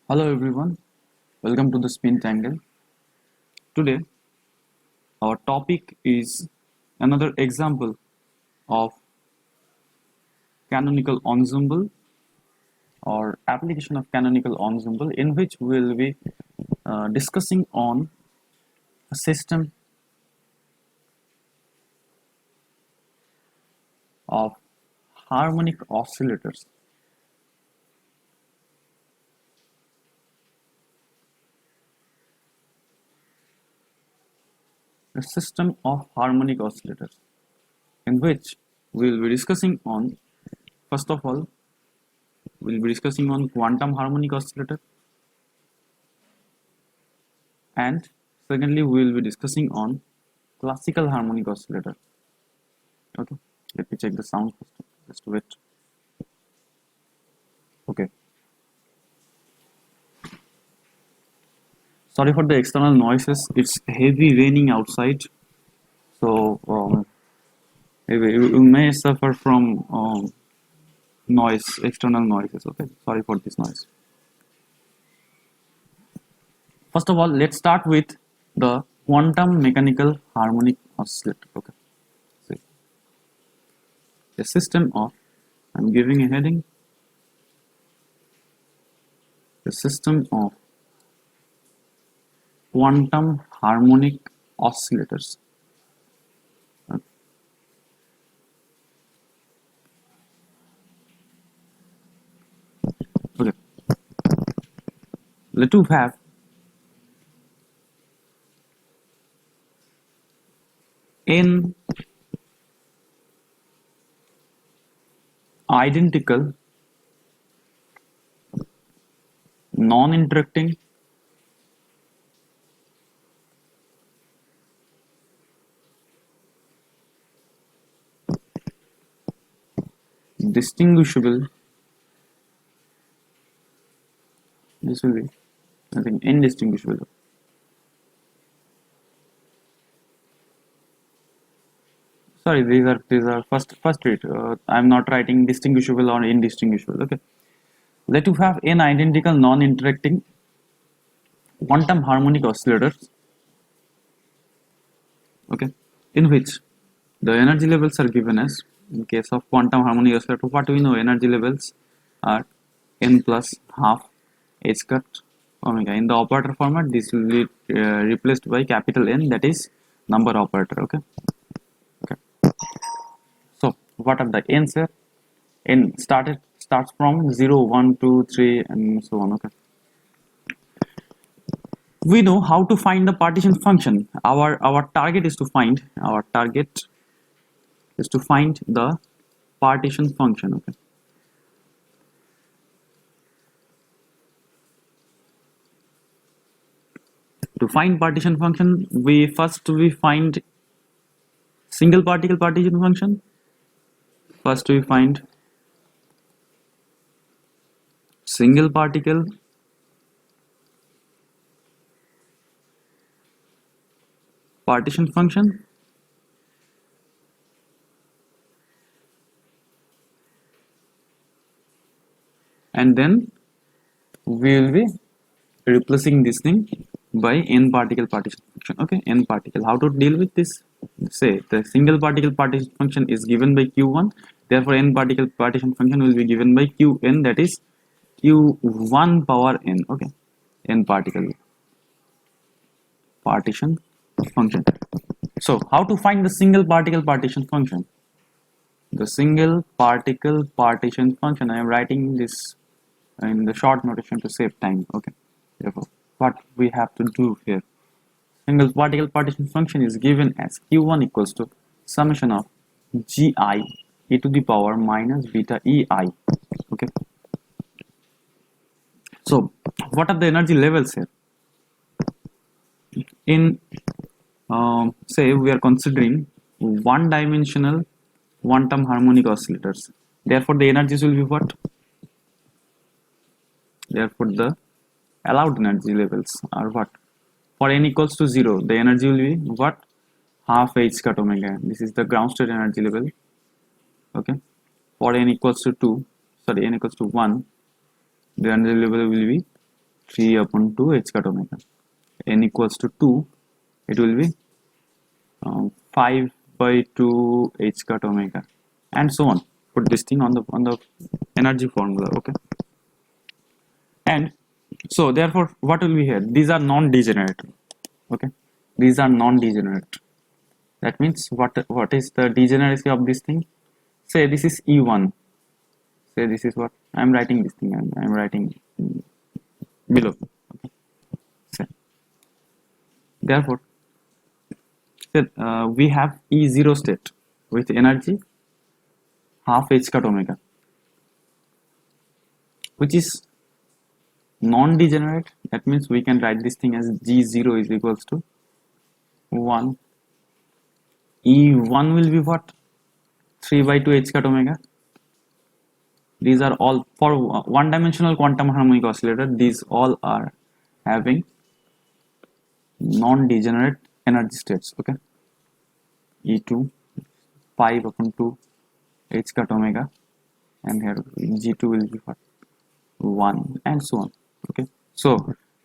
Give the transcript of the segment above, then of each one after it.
Hello everyone, welcome to the Spin Tangle. Today, our topic is another example of canonical ensemble or application of canonical ensemble in which we will be discussing on a system of harmonic oscillators. A system of harmonic oscillators in which we will be discussing on, first of all, we will be discussing on quantum harmonic oscillator, and secondly we will be discussing on classical harmonic oscillator. Okay, let me check the sound first. Just wait. Okay, sorry for the external noises. It's heavy raining outside, so you may suffer from noise, external noises. Okay, sorry for this noise. First of all, let's start with the quantum mechanical harmonic oscillator. Okay, see, a system of, I'm giving a heading, the system of quantum harmonic oscillators. Okay, let us have n identical non-interacting distinguishable, this will be, I think, indistinguishable. Sorry, these are first read. I'm not writing distinguishable or indistinguishable. Okay, let you have n identical non-interacting quantum harmonic oscillators. Okay, in which the energy levels are given as, in case of quantum harmonic oscillator, what we know energy levels are n plus half h cut omega. In the operator format, this will be replaced by capital N, that is number operator. Okay. Okay. So what are the n's here? N starts from 0, 1, 2, 3, and so on. Okay. We know how to find the partition function. Our target is to find the partition function. Okay. To find partition function, we find single particle partition function. First we find single particle partition function, and then we will be replacing this thing by n particle partition function. Okay, n particle. How to deal with this? Say the single particle partition function is given by q1, therefore n particle partition function will be given by qn, that is q1 power n. Okay, n particle partition function. So how to find the single particle partition function? The single particle partition function, I am writing this in the short notation to save time. Okay, therefore what we have to do here, single particle partition function is given as q1 equals to summation of gi e to the power minus beta ei. Okay, so what are the energy levels here? In say we are considering one dimensional quantum harmonic oscillators, therefore the energies will be what? Therefore the allowed energy levels are what? For n equals to 0, the energy will be what? Half h cut omega. This is the ground state energy level. Okay, for n equals to 2, sorry, n equals to 1, the energy level will be 3 upon 2 h cut omega. N equals to 2, it will be 5 by 2 h cut omega, and so on. Put this thing on the energy formula. Okay, and so therefore what will be here? These are non-degenerate. Okay, these are non-degenerate. That means what is the degeneracy of this thing? Say this is E1. Say this is what I'm writing this thing. I'm writing below. Okay. So, therefore, we have E0 state with energy half h cut omega, which is non-degenerate. That means we can write this thing as G0 is equals to 1. E1 will be what? 3 by 2 h cut omega. These are all for one-dimensional quantum harmonic oscillator. These all are having non-degenerate energy states. Okay, E2 5 upon 2 h cut omega, and here G2 will be what? 1, and so on. Okay, so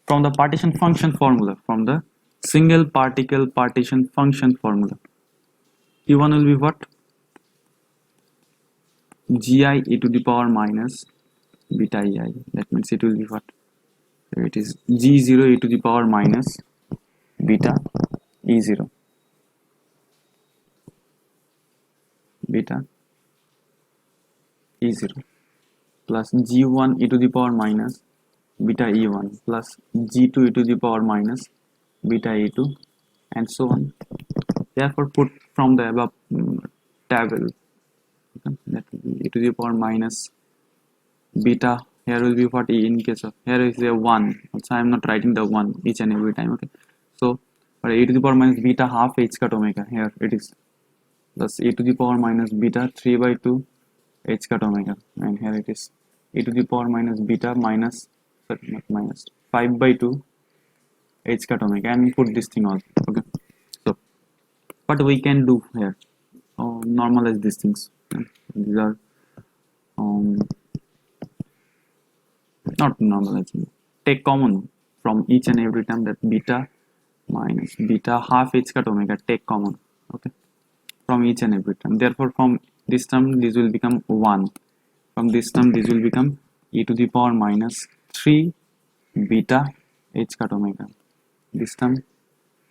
from the partition function formula, from the single particle partition function formula, E1 will be what? Gi e to the power minus beta ei. That means it will be what? So it is G0 e to the power minus beta E0, beta E0, plus G1 e to the power minus beta E1, plus G2 e to the power minus beta E2, and so on. Therefore, put from the above table, that will be e to the power minus beta. Here will be what? In case of here is a 1. Also, I am not writing the 1 each and every time. Okay, so for e to the power minus beta half h cut omega, here it is, plus e to the power minus beta 3 by 2 h cut omega, and here it is e to the power minus beta minus, sorry, not minus, 5 by 2 h cut omega, and put this thing also. Okay, so what we can do here, normalize these things. These are not normalizing, take common from each and every term, that beta minus beta half h cut omega, take common. Okay, from each and every term. Therefore, from this term this will become 1. From this term this will become e to the power minus 3 beta h cut omega. This term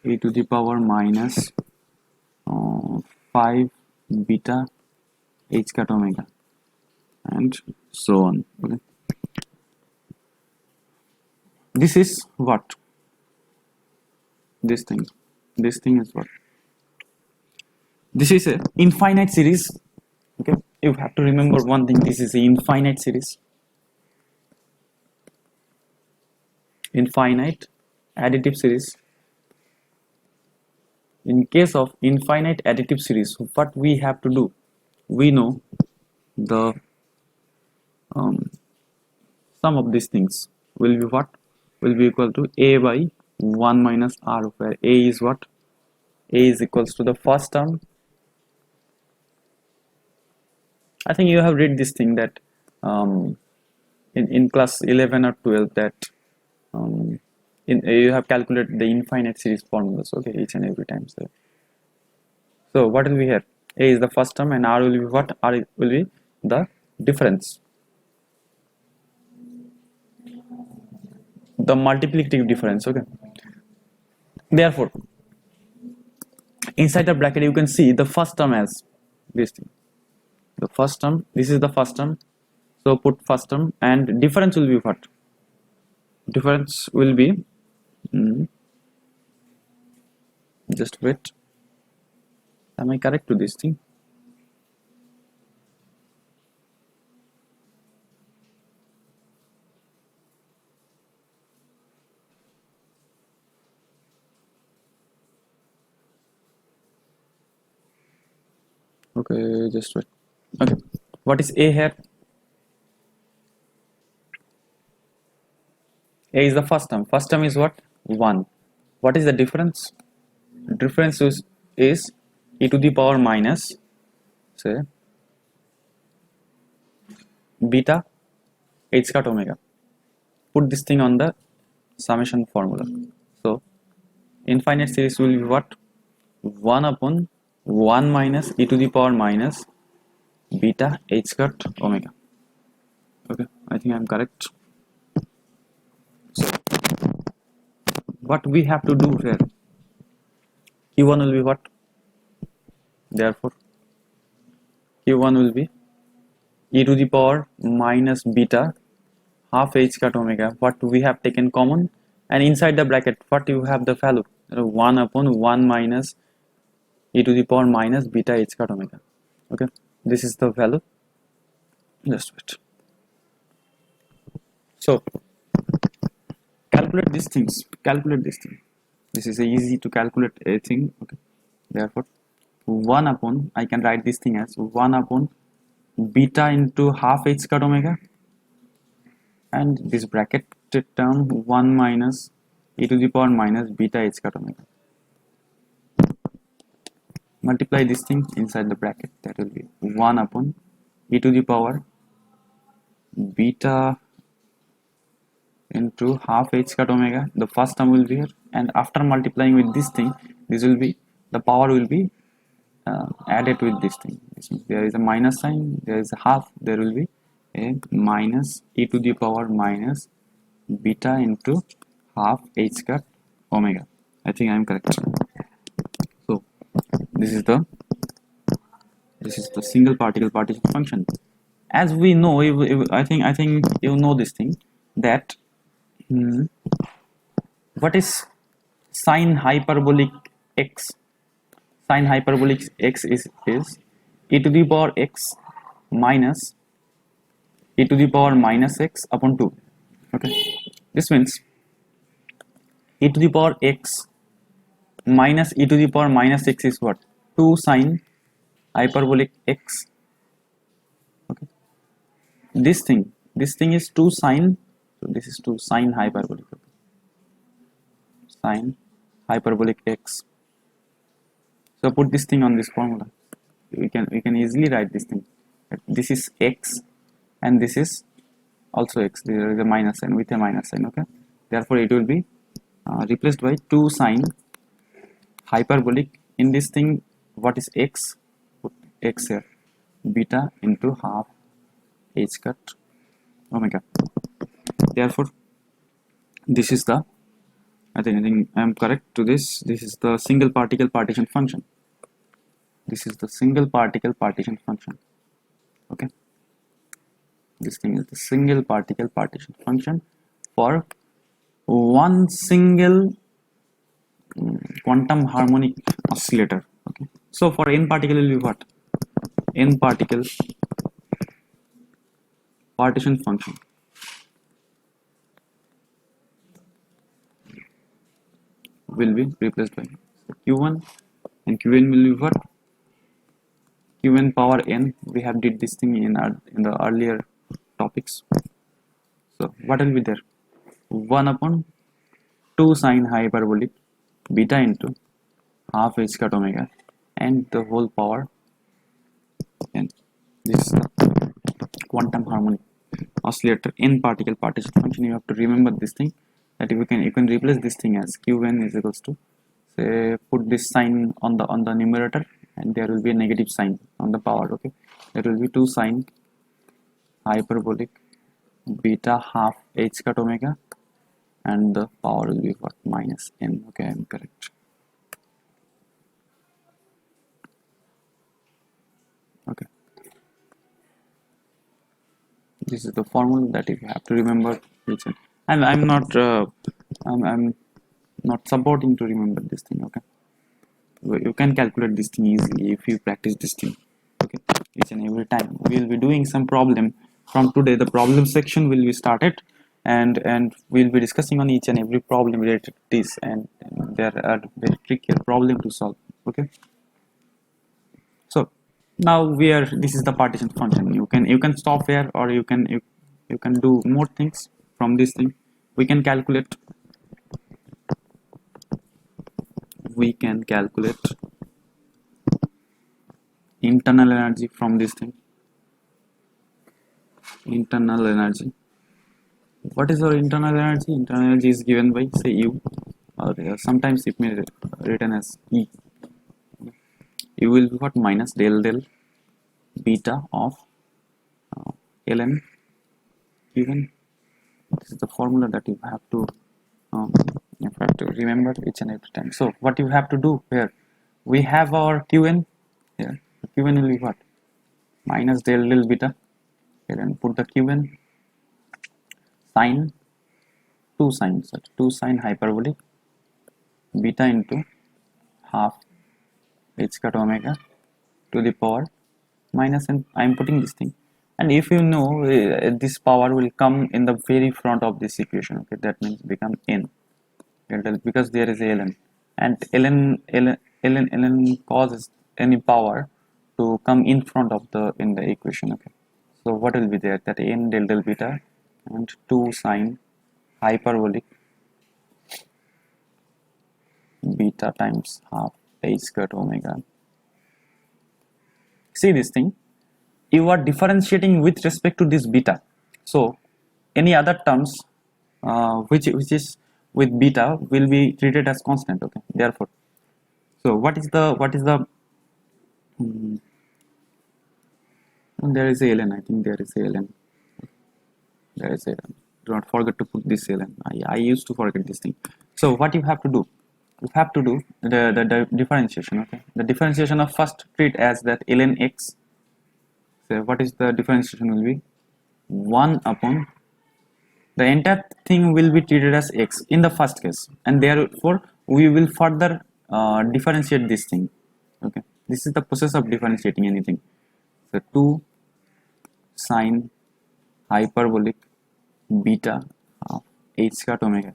e to the power minus 5 beta h cut omega, and so on. Okay, this is what? This thing is what? This is a infinite series. Okay, you have to remember one thing, this is a infinite series, infinite additive series. In case of infinite additive series, what we have to do, we know the sum of these things will be what? Will be equal to a by 1 minus r, where a is what? A is equals to the first term. I think you have read this thing, that in class 11 or 12, that you have calculated the infinite series formulas. Okay, each and every time. So what will be here? A is the first term, and r will be what? R will be the difference, the multiplicative difference. Okay, therefore inside the bracket you can see the first term as this thing, the first term. This is the first term, so put first term, and difference will be what? Difference will be just wait, am I correct to this thing? Okay, just wait. Okay, what is a here? A is the first term. First term is what? 1. What is the difference? Difference is e to the power minus, say, beta h cut omega. Put this thing on the summation formula. So infinite series will be what? 1 upon 1 minus e to the power minus beta h cut omega. Okay, I think I'm correct. So what we have to do here, q1 will be what? Therefore q1 will be e to the power minus beta half h cut omega, what we have taken common, and inside the bracket what you have the value, 1 upon 1 minus e to the power minus beta h cut omega. Okay, this is the value. Just wait. So calculate these things, calculate this thing. This is easy to calculate a thing. Okay, therefore 1 upon, I can write this thing as 1 upon beta into half h cut omega, and this bracketed term 1 minus e to the power minus beta h cut omega. Multiply this thing inside the bracket, that will be 1 upon e to the power beta into half h cut omega, the first term will be here, and after multiplying with this thing, this will be, the power will be added with this thing. This means there is a minus sign, there is a half, there will be a minus e to the power minus beta into half h cut omega. I think I am correct. So this is the single particle partition function. As we know, I think you know this thing, that what is sine hyperbolic x? Sine hyperbolic x is e to the power x minus e to the power minus x upon 2. Okay, this means e to the power x minus e to the power minus x is what? 2 sine hyperbolic x. Okay, this thing is 2 sine, so this is 2 sine hyperbolic. Okay. Sine hyperbolic x. So put this thing on this formula. We can easily write this thing. This is x and this is also x. There is a minus sign, with a minus sign. Okay, therefore it will be replaced by 2 sine hyperbolic. In this thing, what is x? Put x here. Beta into half h cut omega. Therefore this is the, I think I am correct to this. This is the single particle partition function. This is the single particle partition function. Okay, this thing is the single particle partition function for one single quantum harmonic oscillator. Okay, so for n particle will be what? N particle partition function will be replaced by q1, and qn will be what? Qn power n. We have did this thing in the earlier topics. So what will be there? 1 upon 2 sine hyperbolic beta into half h cut omega and the whole power n. This is the quantum harmonic oscillator n particle partition function. You have to remember this thing, that you can replace this thing as qn is equals to, say, put this sign on the numerator, and there will be a negative sign on the power. Okay, there will be 2 sine hyperbolic beta half h cut omega, and the power will be what? Minus n. Okay, I am correct. Okay, this is the formula that you have to remember. And I'm not supporting to remember this thing. Okay, you can calculate this thing easily if you practice this thing. Okay, each and every time. We will be doing some problem from today. The problem section will be started, and we'll be discussing on each and every problem related to this, and there are very tricky problem to solve. Okay, so now this is the partition function. You can stop here, or you can do more things from this thing. We can calculate internal energy from this thing. Internal energy what is our internal energy? Internal energy is given by, say, U, or sometimes it may be written as E. U will be what? Minus del del beta of ln given. This is the formula that you have to remember each and every time. So what you have to do here, we have our Qn here. Qn will be what? Minus del del beta. Here, and put the Qn sine 2 sine hyperbolic beta into half h cut omega to the power minus, and I am putting this thing. And if you know this power will come in the very front of this equation, okay, that means become n because there is a ln, and ln causes any power to come in front of the equation, okay. So what will be there? That n del del beta and 2 sine hyperbolic beta times half h cut omega. See this thing, you are differentiating with respect to this beta, so any other terms which is with beta will be treated as constant, okay. Therefore, so what is the there is a ln, I think there is a ln, there is a ln. Do not forget to put this ln. I used to forget this thing. So what you have to do, you have to do the differentiation, okay. The differentiation of first treat as that ln x. So what is the differentiation will be 1 upon the entire thing will be treated as x in the first case, and therefore we will further differentiate this thing, okay. This is the process of differentiating anything. So 2 sine hyperbolic beta of h cut omega.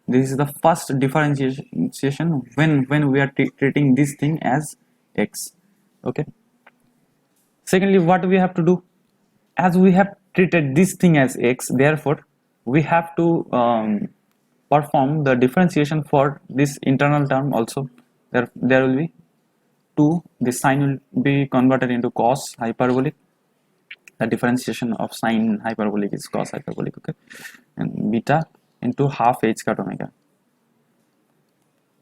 This is the first differentiation when we are treating this thing as x, okay. Secondly, what we have to do, as we have treated this thing as x, therefore we have to perform the differentiation for this internal term also. There will be 2, this sine will be converted into cos hyperbolic. The differentiation of sine hyperbolic is cos hyperbolic, okay, and beta into half h cut omega.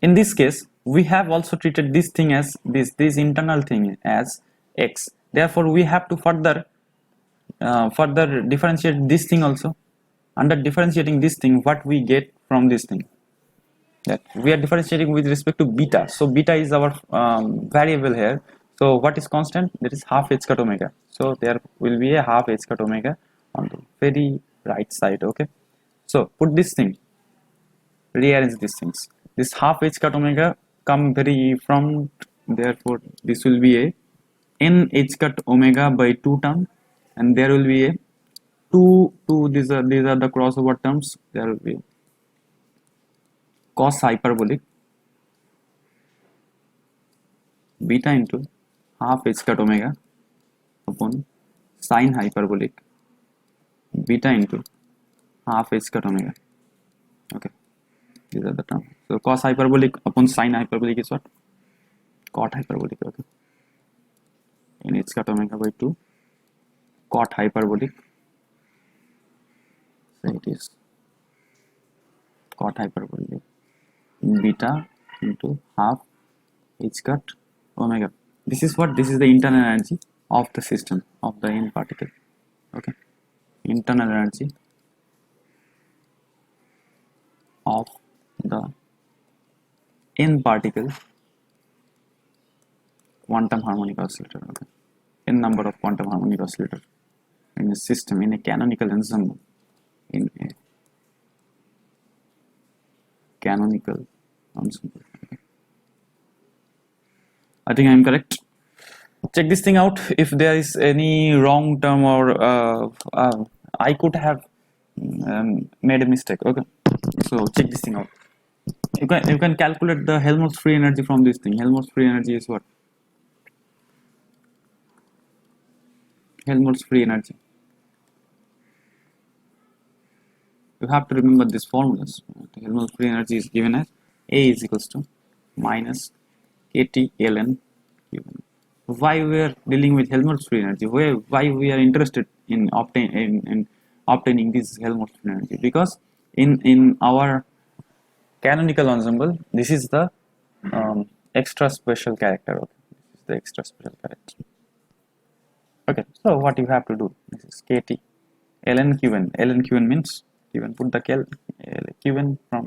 In this case, we have also treated this thing as this internal thing as x. Therefore, we have to further differentiate this thing also. Under differentiating this thing, what we get from this thing, that we are differentiating with respect to beta. So beta is our variable here. So what is constant? That is half h cut omega. So there will be a half h cut omega on the very right side, okay. So put this thing, rearrange these things. This half h cut omega come very front, therefore this will be a n h cut omega by 2 term, and there will be a 2 these are the crossover terms. There will be cos hyperbolic beta into half h cut omega upon sine hyperbolic beta into half h cut omega, okay. These are the terms. So cos hyperbolic upon sine hyperbolic is what? Cot hyperbolic, okay. In h cut omega by 2 cot hyperbolic, so it is cot hyperbolic beta into half h cut omega. This is what? This is the internal energy of the system of the n particle, okay. Internal energy of the n particle quantum harmonic oscillator, okay. N number of quantum harmonic oscillator in a system, in a canonical ensemble, in a canonical ensemble, okay. I think I am correct. Check this thing out. If there is any wrong term or I could have made a mistake, okay. So check this thing out. You can calculate the Helmholtz free energy from this thing. Helmholtz free energy is what? Helmholtz free energy. You have to remember these formulas. Helmholtz free energy is given as A is equals to minus kT ln Q1. Why we are dealing with Helmholtz free energy? Why we are interested in obtaining this Helmholtz free energy, because in our canonical ensemble this is the extra special character. Okay, this is the extra special character. Okay, so what you have to do, this is kt ln qn. Ln qn means qn, put the qn from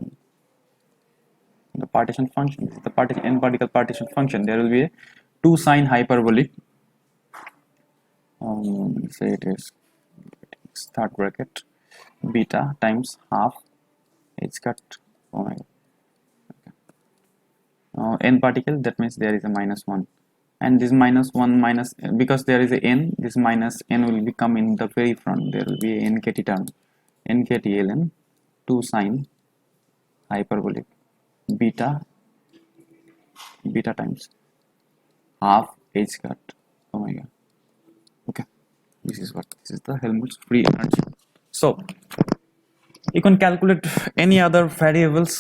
the partition function. This is the partition n particle partition function. There will be a 2 sine hyperbolic, say it is start bracket beta times half h cut omega n particle, that means there is a -1, and this -1 minus, because there is a n, this minus n will become in the very front, there will be a nkt term, nkt ln 2 sine hyperbolic beta times half h cut omega. Okay, this is the Helmholtz free energy. So you can calculate any other variables,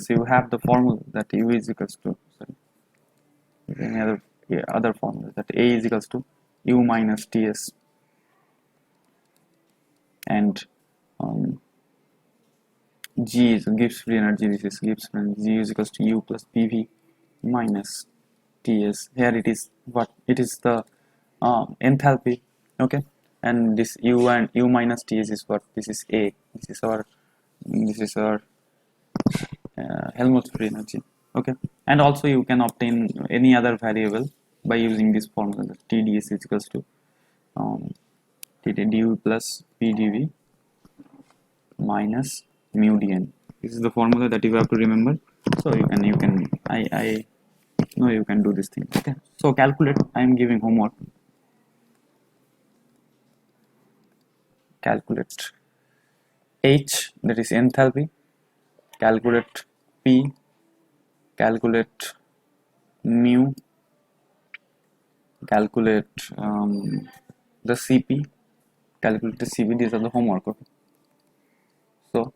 you have the formula that u is equals to, sorry, any other formula that a is equals to u minus ts, and g is Gibbs free energy. This is Gibbs free energy. G is equals to u plus pv minus ts. Here it is what it is, the enthalpy. Okay, and this u and u minus ts is what, this is a, this is our Helmholtz free energy. Okay, and also you can obtain any other variable by using this formula, that tds is equals to du plus pdv minus mu dn. This is the formula that you have to remember. So you can I know you can do this thing. Okay, so calculate, I am giving homework. Calculate h, that is enthalpy, calculate p, calculate mu, calculate the cp, calculate the cv. These are the homework. Okay, so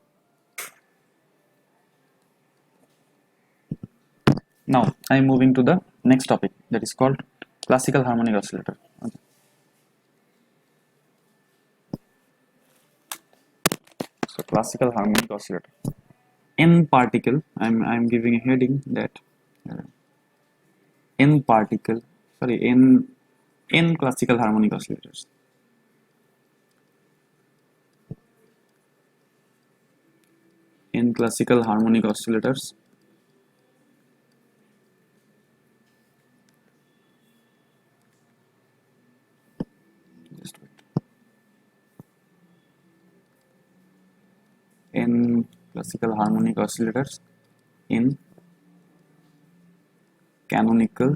now I am moving to the next topic, that is called classical harmonic oscillator. Okay. So classical harmonic oscillator, n particle, I'm giving a heading that n particle, sorry, n classical harmonic oscillators. In classical harmonic oscillators, just wait. In classical harmonic oscillators in canonical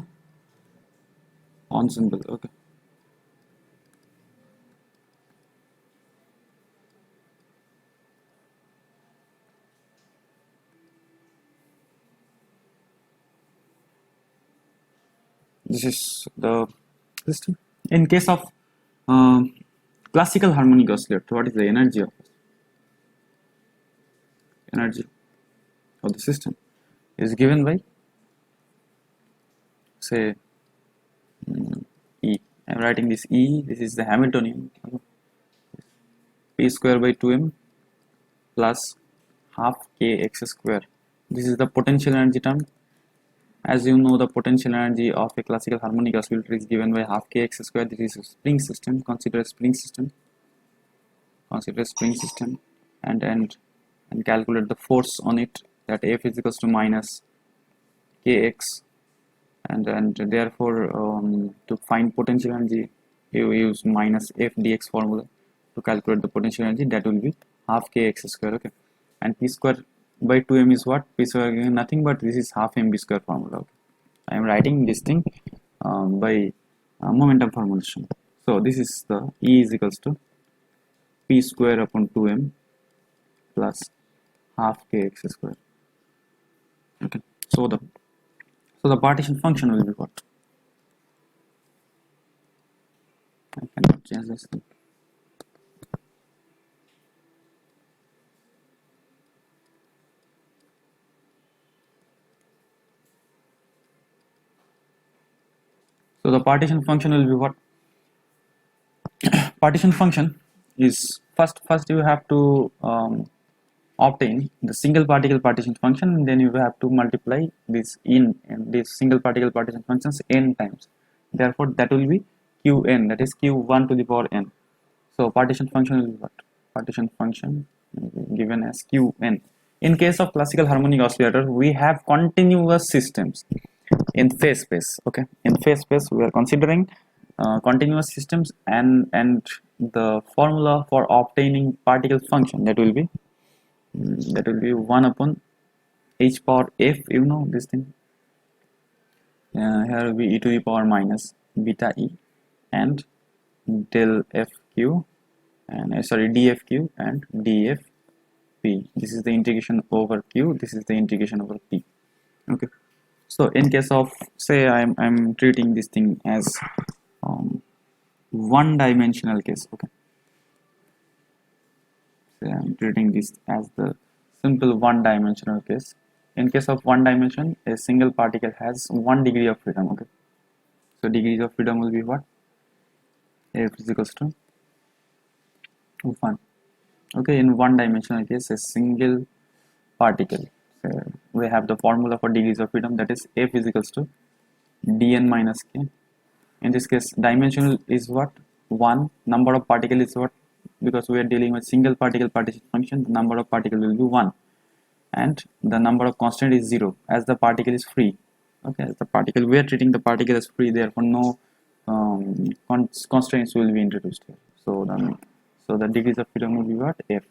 ensemble. Okay, this is the system. In case of classical harmonic oscillator, what is the energy of the system is given by, say, E. I am writing this E. This is the Hamiltonian, p square by 2m plus half kx square. This is the potential energy term. As you know, the potential energy of a classical harmonic oscillator is given by half kx square. This is a spring system. Consider a spring system. And calculate the force on it, that F is equals to minus kx, and therefore to find potential energy you use minus f dx formula to calculate the potential energy. That will be half kx square. Okay, and p square by 2m is what? P square again nothing but this is half mv square formula. Okay, I am writing this thing by momentum formulation. So this is the E is equals to p square upon 2m plus half kx square. Okay, so the partition function will be what? I cannot change this thing. So the partition function will be what? partition function is first you have to obtain the single particle partition function, and then you have to multiply this in these single particle partition functions n times. Therefore that will be qn, that is q1 to the power n. So partition function will be what? Partition function will be given as qn. In case of classical harmonic oscillator, we have continuous systems in phase space. Okay, in phase space we are considering continuous systems, and the formula for obtaining particle function, that will be 1 upon h power f. You know this thing. Here will be e to the power minus beta e and del fq, and sorry, dfq and dfp. This is the integration over q, this is the integration over p. Okay, so in case of, say, I'm treating this thing as one dimensional case. Okay, so I'm treating this as the simple one dimensional case. In case of one dimension, a single particle has 1 degree of freedom. Okay, so degrees of freedom will be what? F is equals to 1. Okay, in one dimensional case, a single particle, so we have the formula for degrees of freedom, that is F is equals to dn minus k. In this case, dimensional is what? 1. Number of particle is what? Because we are dealing with single particle partition function, the number of particle will be 1, and the number of constant is 0 as the particle is free. Okay, as the particle, we are treating the particle as free, therefore no constraints will be introduced here. So the degrees of freedom will be what? F.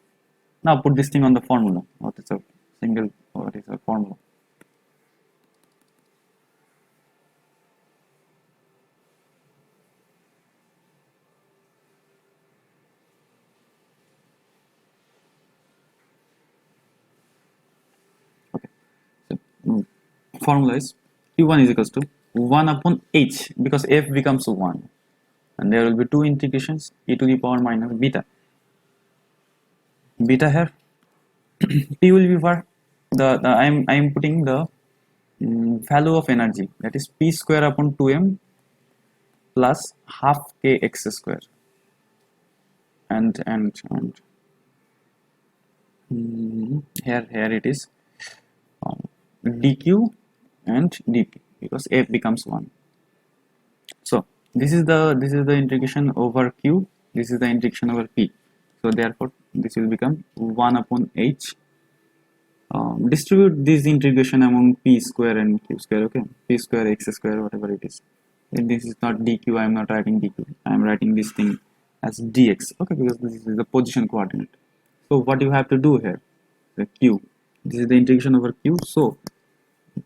Now put this thing on the formula. What is a formula? Okay, so formula is q1 is equals to 1 upon h, because f becomes 1, and there will be two integrations, e to the power minus beta here. P will be for the I'm putting the value of energy, that is p square upon 2m plus half k x square, and here it is dq and dp, because f becomes 1. So this is the integration over q, this is the integration over p. So therefore this will become 1 upon h. Distribute this integration among p square and q square. Okay, p square, x square, whatever it is. And this is not dq, I am not writing dq, I am writing this thing as dx. Okay, because this is the position coordinate. So what you have to do here, the q, this is the integration over q. So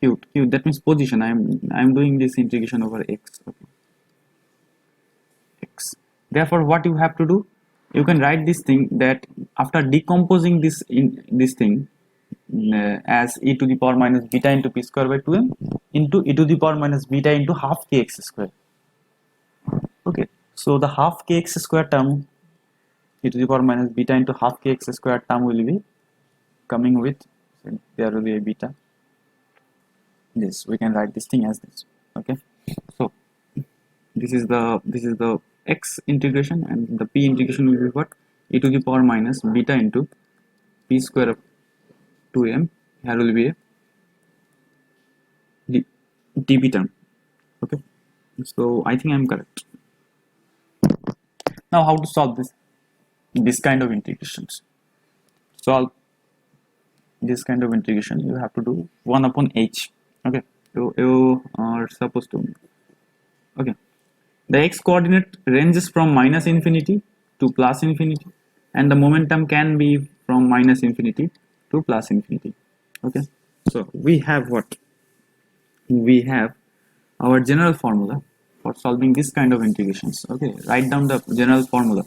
q, that means position. I am doing this integration over x. Okay, x. Therefore what you have to do, you can write this thing, that after decomposing this thing as e to the power minus beta into p square by 2m into e to the power minus beta into half kx square. Okay, so the half kx square term, e to the power minus beta into half kx square term will be coming with, so there will be a beta. This, we can write this thing as this. Okay, so this is the x integration, and the p integration will be what? E to the power minus beta into p square of 2m. Here will be a dp term. Okay, so I think I am correct. Now how to solve this kind of integrations? Solve this kind of integration, you have to do 1 upon h. Okay, you are supposed to, okay, the x coordinate ranges from minus infinity to plus infinity, and the momentum can be from minus infinity to plus infinity. Okay, so we have what? We have our general formula for solving this kind of integrations. Okay, write down the general formula.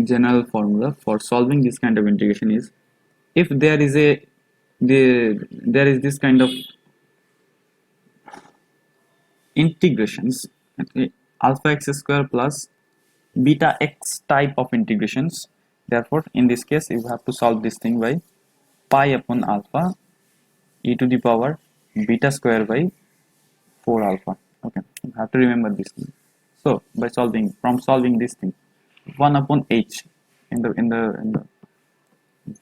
General formula for solving this kind of integration is, if there is this kind of integrations, okay, alpha x square plus beta x type of integrations, therefore in this case you have to solve this thing by pi upon alpha e to the power beta square by 4 alpha. Okay, you have to remember this thing. So by solving this thing, 1 upon h in the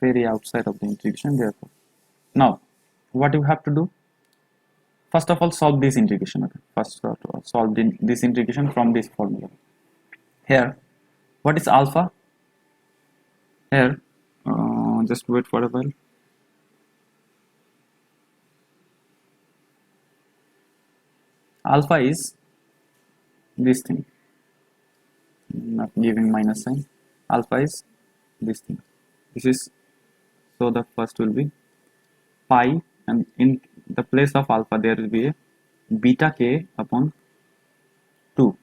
very outside of the integration. Therefore, now what you have to do? First of all, solve this integration. Okay, first of all, solve this integration from this formula. Here, what is alpha? Here, just wait for a while. Alpha is this thing. Not giving minus sign. Alpha is this thing. This is, so the first will be pi, and in the place of alpha there will be a beta k upon 2.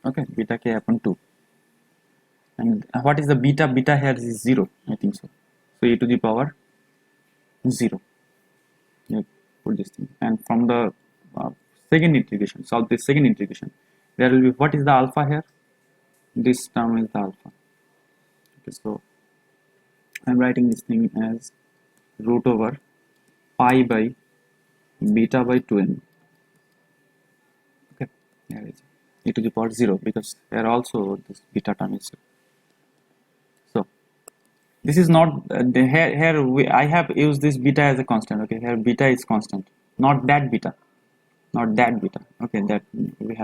Okay, beta k upon 2. And what is the beta? Beta here is 0, I think so. So e to the power 0. Yeah, put this thing. And from the second integration, solve this second integration. There will be, what is the alpha here? This term is the alpha. Okay, so I'm writing this thing as root over pi by beta by 2n. Okay, here is e to the power 0, because here also this beta term is 0. So this is not I have used this beta as a constant. Okay, here beta is constant, not that beta, okay, that we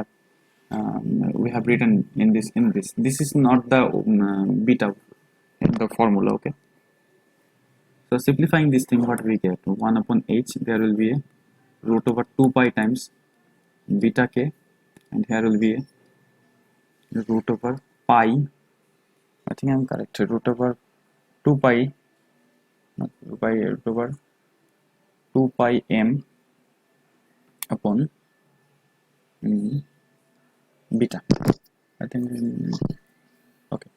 have written in this. This is not the beta in the formula. Okay, so simplifying this thing, what we get? 1 upon h, there will be a root over 2 pi times beta k, and here will be a root over pi, I think I'm correct, root over 2 pi, not 2 pi, root over 2 pi m upon beta, I think. Okay,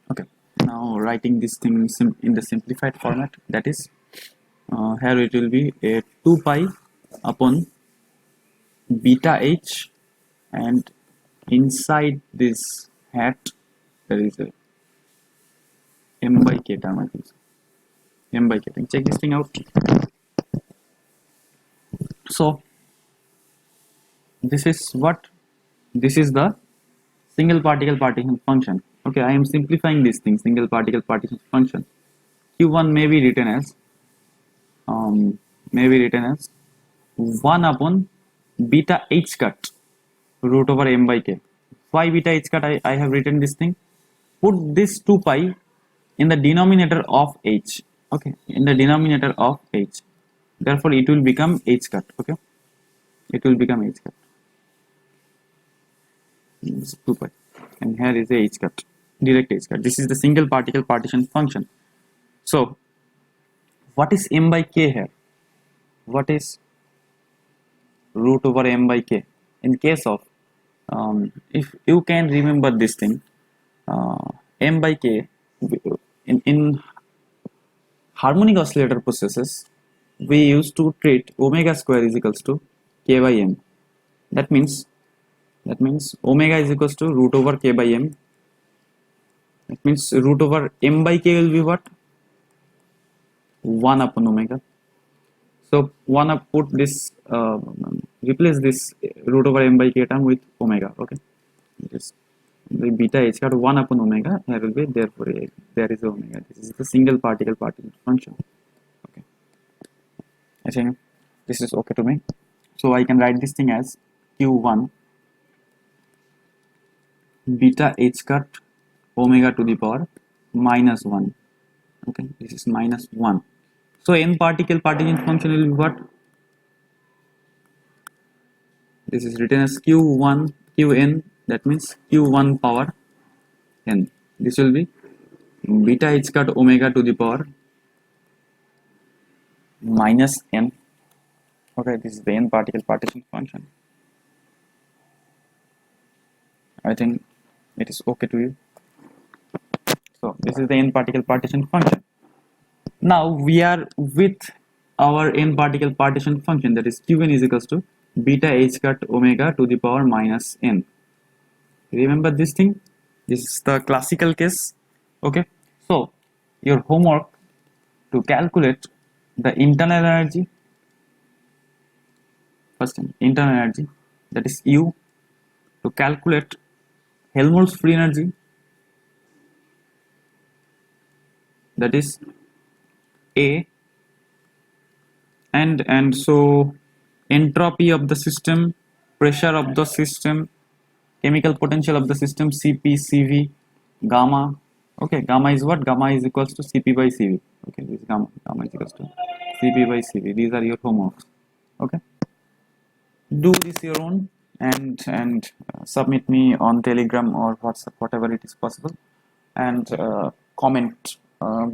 okay, now writing this thing in the simplified format, that is, here it will be a 2 pi upon beta h, and inside this hat there is a m by k term, I think so. M by k. Check this thing out. So this is what? This is the single particle partition function. Okay, I am simplifying this thing, single particle partition function. Q1 may be written as 1 upon beta h cut root over m by k. Why beta h cut? I have written this thing. Put this 2 pi in the denominator of h. Okay, in the denominator of h. Therefore, it will become h cut. Okay, it will become h cut. 2 pi, and here is the h cut, direct h cut. This is the single particle partition function. So, what is m by k here? What is root over m by k? In case of, if you can remember this thing, m by k in harmonic oscillator processes, we used to treat omega square is equals to k by m. That means omega is equals to root over k by m. That means root over m by k will be what? 1 upon omega. So put this, replace this root over m by k term with omega. Okay, just the beta h got 1 upon omega. Here will be, therefore there is omega. This is the single particle partition function. Okay, I think this is okay to me. So I can write this thing as q1 beta h cut omega to the power minus 1. Okay, this is minus 1. So n particle partition function will be what? This is written as q1 qn, that means q1 power n. This will be beta h cut omega to the power minus n. Okay, this is the n particle partition function. I think it is okay to you. So this is the n particle partition function. Now we are with our n particle partition function, that is qn is equals to beta h cut omega to the power minus n. Remember this thing? This is the classical case. Okay, so your homework to calculate the internal energy, first thing, internal energy, that is U. To calculate Helmholtz free energy, that is A. And so entropy of the system, pressure of the system, chemical potential of the system, Cp, Cv, gamma. Okay, gamma is what? Gamma is equals to Cp by Cv. Okay, this gamma is equals to Cp by Cv. These are your homeworks. Okay, do this your own, and submit me on Telegram or WhatsApp, whatever it is possible, and comment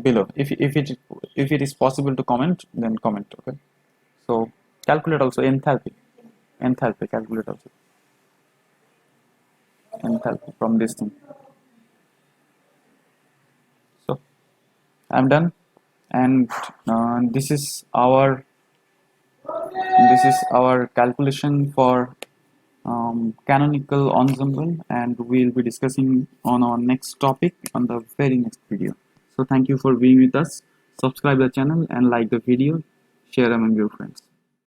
below. If it is possible to comment, then comment. Okay, so calculate also enthalpy, calculate also enthalpy from this thing. So I'm done, and this is our calculation for canonical ensemble, and we'll be discussing on our next topic on the very next video. So thank you for being with us. Subscribe the channel and like the video, share among your friends.